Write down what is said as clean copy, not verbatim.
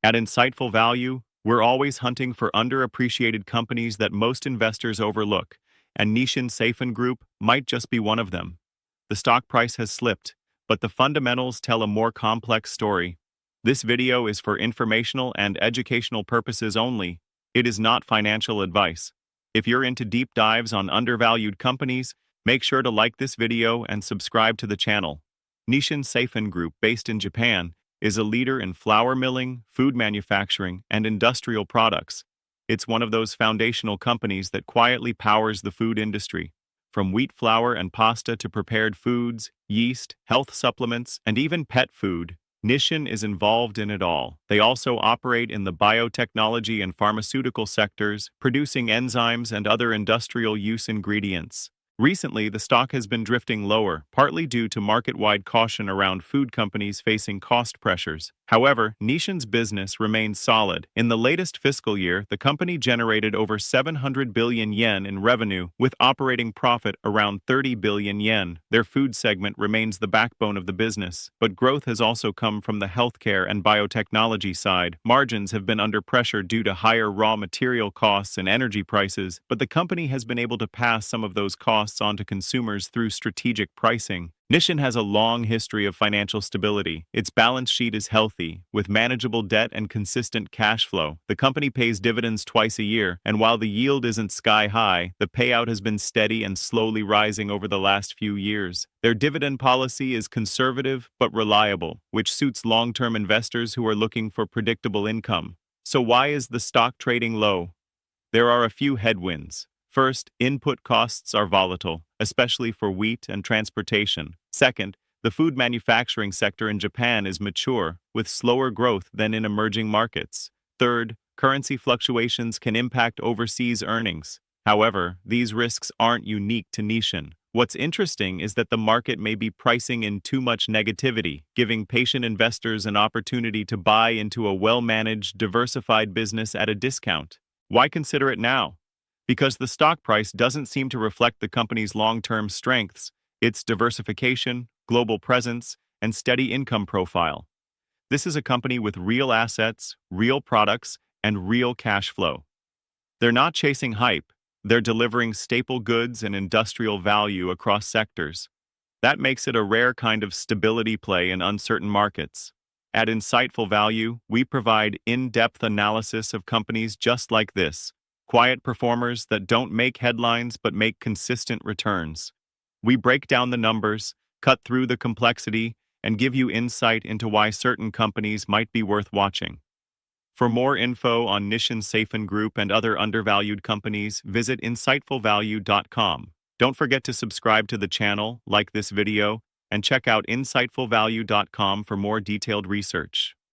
At Insightful Value, we're always hunting for underappreciated companies that most investors overlook, and Nisshin Seifun Group might just be one of them. The stock price has slipped, but the fundamentals tell a more complex story. This video is for informational and educational purposes only. It is not financial advice. If you're into deep dives on undervalued companies, make sure to like this video and subscribe to the channel. Nisshin Seifun Group, based in Japan, is a leader in flour milling, food manufacturing, and industrial products. It's one of those foundational companies that quietly powers the food industry. From wheat flour and pasta to prepared foods, yeast, health supplements, and even pet food, Nisshin is involved in it all. They also operate in the biotechnology and pharmaceutical sectors, producing enzymes and other industrial use ingredients. Recently, the stock has been drifting lower, partly due to market-wide caution around food companies facing cost pressures. However, Nisshin's business remains solid. In the latest fiscal year, the company generated over 700 billion yen in revenue, with operating profit around 30 billion yen. Their food segment remains the backbone of the business, but growth has also come from the healthcare and biotechnology side. Margins have been under pressure due to higher raw material costs and energy prices, but the company has been able to pass some of those costs on to consumers through strategic pricing. Nisshin has a long history of financial stability. Its balance sheet is healthy, with manageable debt and consistent cash flow. The company pays dividends twice a year, and while the yield isn't sky high, the payout has been steady and slowly rising over the last few years. Their dividend policy is conservative but reliable, which suits long-term investors who are looking for predictable income. So why is the stock trading low? There are a few headwinds. First, input costs are volatile, especially for wheat and transportation. Second, the food manufacturing sector in Japan is mature, with slower growth than in emerging markets. Third, currency fluctuations can impact overseas earnings. However, these risks aren't unique to Nisshin. What's interesting is that the market may be pricing in too much negativity, giving patient investors an opportunity to buy into a well-managed, diversified business at a discount. Why consider it now? Because the stock price doesn't seem to reflect the company's long-term strengths, its diversification, global presence, and steady income profile. This is a company with real assets, real products, and real cash flow. They're not chasing hype, they're delivering staple goods and industrial value across sectors. That makes it a rare kind of stability play in uncertain markets. At Insightful Value, we provide in-depth analysis of companies just like this. Quiet performers that don't make headlines but make consistent returns. We break down the numbers, cut through the complexity, and give you insight into why certain companies might be worth watching. For more info on Nisshin Seifun Group and other undervalued companies, visit insightfulvalue.com. Don't forget to subscribe to the channel, like this video, and check out insightfulvalue.com for more detailed research.